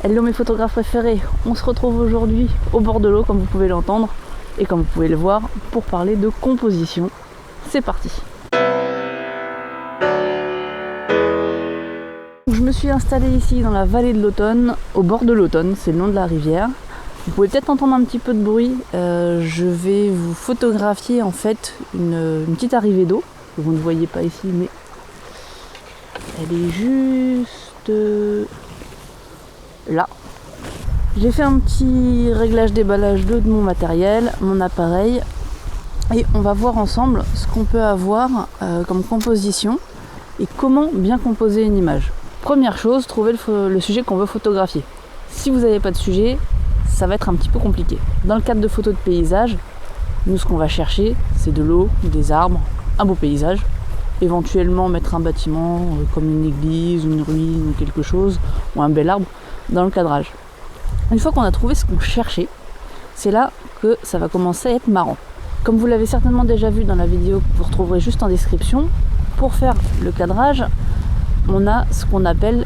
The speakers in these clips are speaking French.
Hello mes photographes préférés, on se retrouve aujourd'hui au bord de l'eau comme vous pouvez l'entendre et comme vous pouvez le voir pour parler de composition. C'est parti. Je me suis installée ici dans la vallée de l'Automne, au bord de l'Automne, c'est le nom de la rivière. Vous pouvez peut-être entendre un petit peu de bruit, je vais vous photographier en fait une petite arrivée d'eau, que vous ne voyez pas ici mais elle est juste là. J'ai fait un petit réglage déballage d'eau de mon matériel, mon appareil, et on va voir ensemble ce qu'on peut avoir comme composition et comment bien composer une image. Première chose, trouver le sujet qu'on veut photographier. Si vous n'avez pas de sujet, ça va être un petit peu compliqué. Dans le cadre de photos de paysage, nous ce qu'on va chercher, c'est de l'eau, des arbres, un beau paysage, éventuellement mettre un bâtiment comme une église, une ruine, quelque chose, ou un bel arbre dans le cadrage. Une fois qu'on a trouvé ce qu'on cherchait, c'est là que ça va commencer à être marrant. Comme vous l'avez certainement déjà vu dans la vidéo que vous retrouverez juste en description, pour faire le cadrage, on a ce qu'on appelle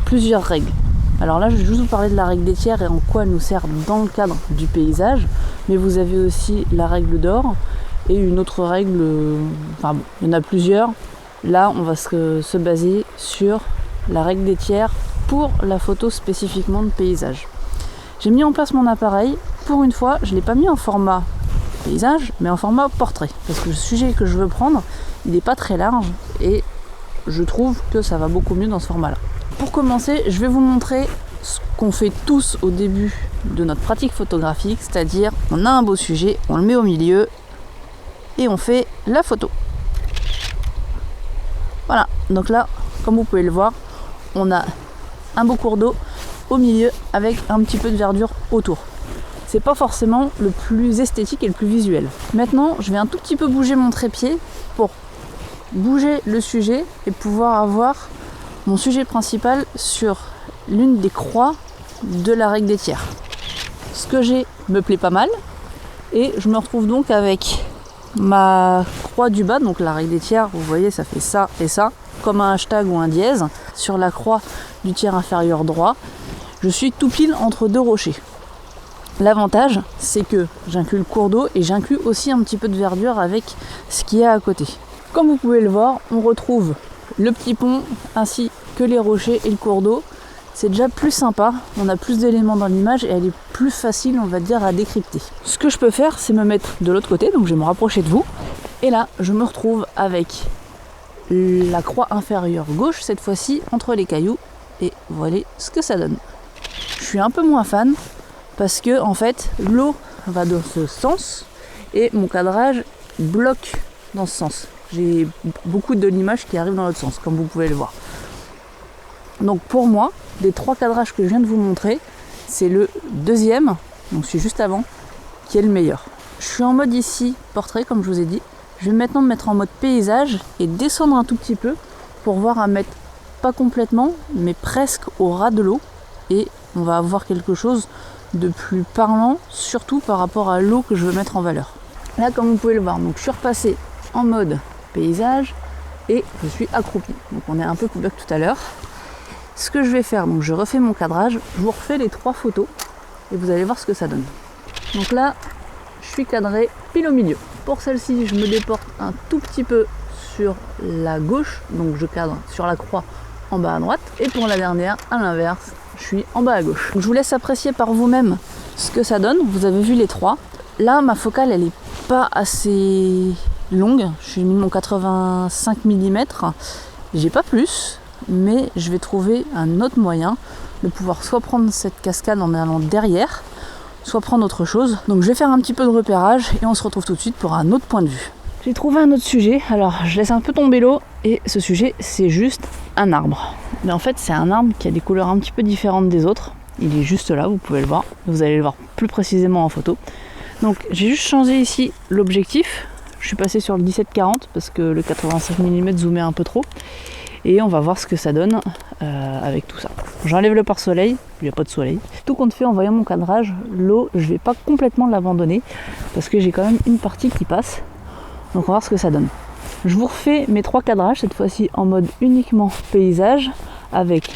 plusieurs règles. Alors là, je vais juste vous parler de la règle des tiers et en quoi elle nous sert dans le cadre du paysage, mais vous avez aussi la règle d'or et une autre règle, enfin bon, il y en a plusieurs. Là, on va se baser sur la règle des tiers pour la photo spécifiquement de paysage. J'ai mis en place mon appareil. Pour une fois, je ne l'ai pas mis en format paysage, mais en format portrait. Parce que le sujet que je veux prendre, il n'est pas très large et je trouve que ça va beaucoup mieux dans ce format-là. Pour commencer, je vais vous montrer ce qu'on fait tous au début de notre pratique photographique, c'est-à-dire on a un beau sujet, on le met au milieu et on fait la photo. Voilà, donc là, comme vous pouvez le voir, on a un beau cours d'eau au milieu avec un petit peu de verdure autour. C'est pas forcément le plus esthétique et le plus visuel. Maintenant, je vais un tout petit peu bouger mon trépied pour bouger le sujet et pouvoir avoir mon sujet principal sur l'une des croix de la règle des tiers. Ce que j'ai me plaît pas mal et je me retrouve donc avec ma croix du bas, donc la règle des tiers, vous voyez ça fait ça et ça, comme un hashtag ou un dièse, sur la croix du tiers inférieur droit. Je suis tout pile entre deux rochers. L'avantage, c'est que j'inclus le cours d'eau et j'inclus aussi un petit peu de verdure avec ce qu'il y a à côté. Comme vous pouvez le voir, on retrouve le petit pont ainsi que les rochers et le cours d'eau. C'est déjà plus sympa, on a plus d'éléments dans l'image et elle est plus facile, on va dire, à décrypter. Ce que je peux faire, c'est me mettre de l'autre côté, donc je vais me rapprocher de vous. Et là, je me retrouve avec la croix inférieure gauche, cette fois-ci, entre les cailloux. Et voilà ce que ça donne. Je suis un peu moins fan parce que en fait l'eau va dans ce sens et mon cadrage bloque dans ce sens. J'ai beaucoup de l'image qui arrive dans l'autre sens, comme vous pouvez le voir. Donc pour moi, des trois cadrages que je viens de vous montrer, c'est le deuxième, donc c'est juste avant, qui est le meilleur. Je suis en mode ici portrait, comme je vous ai dit. Je vais maintenant me mettre en mode paysage et descendre un tout petit peu pour voir à mettre pas complètement, mais presque au ras de l'eau. Et on va avoir quelque chose de plus parlant, surtout par rapport à l'eau que je veux mettre en valeur. Là, comme vous pouvez le voir, donc je suis repassé en mode paysage et je suis accroupi. Donc on est un peu plus bas que tout à l'heure. Ce que je vais faire, donc je refais mon cadrage, je vous refais les trois photos et vous allez voir ce que ça donne. Donc là, je suis cadré pile au milieu. Pour celle-ci, je me déporte un tout petit peu sur la gauche, donc je cadre sur la croix en bas à droite. Et pour la dernière, à l'inverse, je suis en bas à gauche. Donc je vous laisse apprécier par vous-même ce que ça donne. Vous avez vu les trois. Là, ma focale, elle est pas assez longue. Je suis mis mon 85 mm. J'ai pas plus, mais je vais trouver un autre moyen de pouvoir soit prendre cette cascade en allant derrière, soit prendre autre chose. Donc je vais faire un petit peu de repérage et on se retrouve tout de suite pour un autre point de vue. J'ai trouvé un autre sujet, alors je laisse un peu tomber l'eau et ce sujet c'est juste un arbre. Mais en fait c'est un arbre qui a des couleurs un petit peu différentes des autres. Il est juste là, vous pouvez le voir, vous allez le voir plus précisément en photo. Donc j'ai juste changé ici l'objectif, je suis passé sur le 17-40 parce que le 85 mm zoomait un peu trop. Et on va voir ce que ça donne avec tout ça. J'enlève le pare-soleil, il n'y a pas de soleil. Tout compte fait, en voyant mon cadrage, l'eau, je ne vais pas complètement l'abandonner parce que j'ai quand même une partie qui passe. Donc on va voir ce que ça donne. Je vous refais mes trois cadrages, cette fois-ci en mode uniquement paysage, avec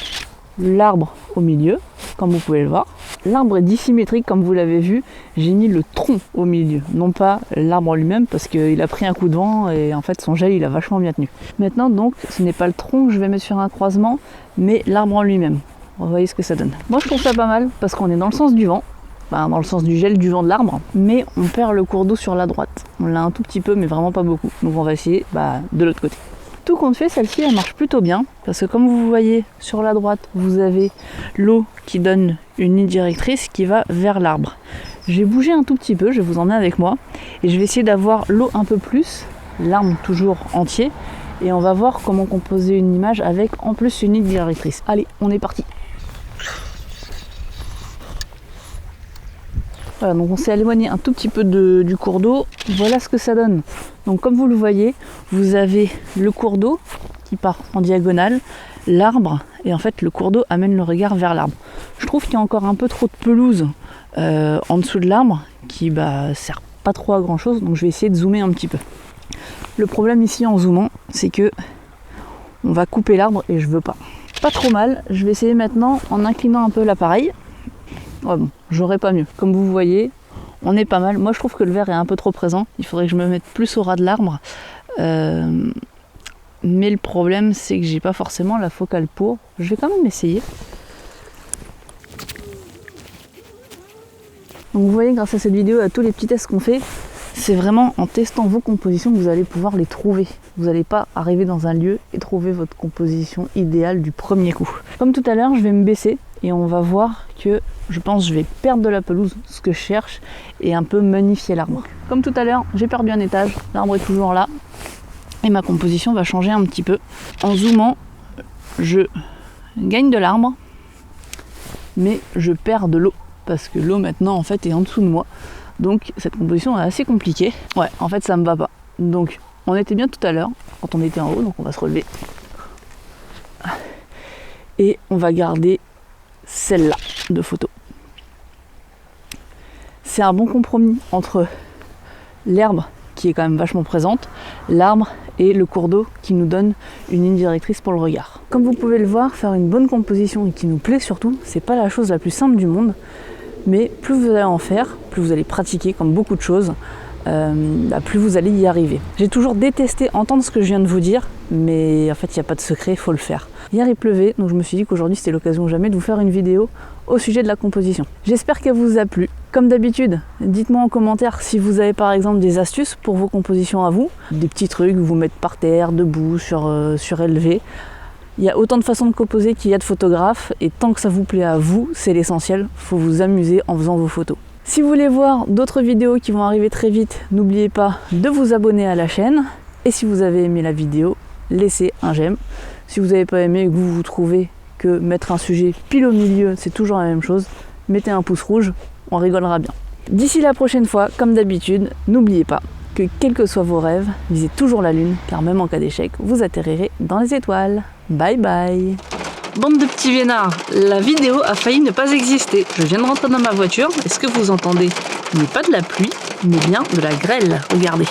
l'arbre au milieu, comme vous pouvez le voir. L'arbre est dissymétrique, comme vous l'avez vu. J'ai mis le tronc au milieu, non pas l'arbre lui-même, parce qu'il a pris un coup de vent et en fait son gel il a vachement bien tenu. Maintenant donc, ce n'est pas le tronc que je vais mettre sur un croisement, mais l'arbre en lui-même. Vous voyez ce que ça donne. Moi je trouve ça pas mal, parce qu'on est dans le sens du vent, dans le sens du gel du vent de l'arbre, mais on perd le cours d'eau sur la droite. On l'a un tout petit peu, mais vraiment pas beaucoup. Donc on va essayer de l'autre côté. Tout compte fait, celle-ci elle marche plutôt bien, parce que comme vous voyez sur la droite, vous avez l'eau qui donne une ligne directrice qui va vers l'arbre. J'ai bougé un tout petit peu, je vais vous emmener avec moi, et je vais essayer d'avoir l'eau un peu plus, l'arbre toujours entier, et on va voir comment composer une image avec en plus une ligne directrice. Allez, on est parti. Voilà, donc on s'est éloigné un tout petit peu du cours d'eau. Voilà ce que ça donne. Donc comme vous le voyez, vous avez le cours d'eau qui part en diagonale, l'arbre, et en fait le cours d'eau amène le regard vers l'arbre. Je trouve qu'il y a encore un peu trop de pelouse en dessous de l'arbre qui sert pas trop à grand chose, donc je vais essayer de zoomer un petit peu. Le problème ici en zoomant, c'est que on va couper l'arbre et je veux pas. Pas trop mal, je vais essayer maintenant en inclinant un peu l'appareil. Ouais, bon, j'aurais pas mieux. Comme vous voyez, on est pas mal. Moi, je trouve que le vert est un peu trop présent. Il faudrait que je me mette plus au ras de l'arbre. Mais le problème, c'est que j'ai pas forcément la focale pour. Je vais quand même essayer. Donc vous voyez, grâce à cette vidéo, à tous les petits tests qu'on fait, c'est vraiment en testant vos compositions que vous allez pouvoir les trouver. Vous n'allez pas arriver dans un lieu et trouver votre composition idéale du premier coup. Comme tout à l'heure, je vais me baisser et on va voir que je pense que je vais perdre de la pelouse, ce que je cherche, et un peu magnifier l'arbre. Comme tout à l'heure, j'ai perdu un étage, l'arbre est toujours là, et ma composition va changer un petit peu. En zoomant, je gagne de l'arbre, mais je perds de l'eau, parce que l'eau maintenant en fait est en dessous de moi. Donc cette composition est assez compliquée. Ouais, en fait ça me va pas. Donc on était bien tout à l'heure, quand on était en haut, donc on va se relever. Et on va garder celle-là de photo. C'est un bon compromis entre l'herbe qui est quand même vachement présente, l'arbre et le cours d'eau qui nous donne une ligne directrice pour le regard. Comme vous pouvez le voir, faire une bonne composition et qui nous plaît surtout, c'est pas la chose la plus simple du monde, mais plus vous allez en faire, plus vous allez pratiquer comme beaucoup de choses, plus vous allez y arriver. J'ai toujours détesté entendre ce que je viens de vous dire, mais en fait il n'y a pas de secret, il faut le faire. Hier il pleuvait, donc je me suis dit qu'aujourd'hui c'était l'occasion jamais de vous faire une vidéo au sujet de la composition. J'espère qu'elle vous a plu. Comme d'habitude, dites-moi en commentaire si vous avez par exemple des astuces pour vos compositions à vous, des petits trucs, vous mettre par terre, debout, surélevé. Il y a autant de façons de composer qu'il y a de photographes, et tant que ça vous plaît à vous, c'est l'essentiel, il faut vous amuser en faisant vos photos. Si vous voulez voir d'autres vidéos qui vont arriver très vite, n'oubliez pas de vous abonner à la chaîne, et si vous avez aimé la vidéo, laissez un j'aime. Si vous n'avez pas aimé et que vous trouvez que mettre un sujet pile au milieu, c'est toujours la même chose, mettez un pouce rouge, on rigolera bien. D'ici la prochaine fois, comme d'habitude, n'oubliez pas que quels que soient vos rêves, visez toujours la lune, car même en cas d'échec, vous atterrirez dans les étoiles. Bye bye. Bande de petits vénards, la vidéo a failli ne pas exister. Je viens de rentrer dans ma voiture, et ce que vous entendez n'est pas de la pluie, mais bien de la grêle. Regardez.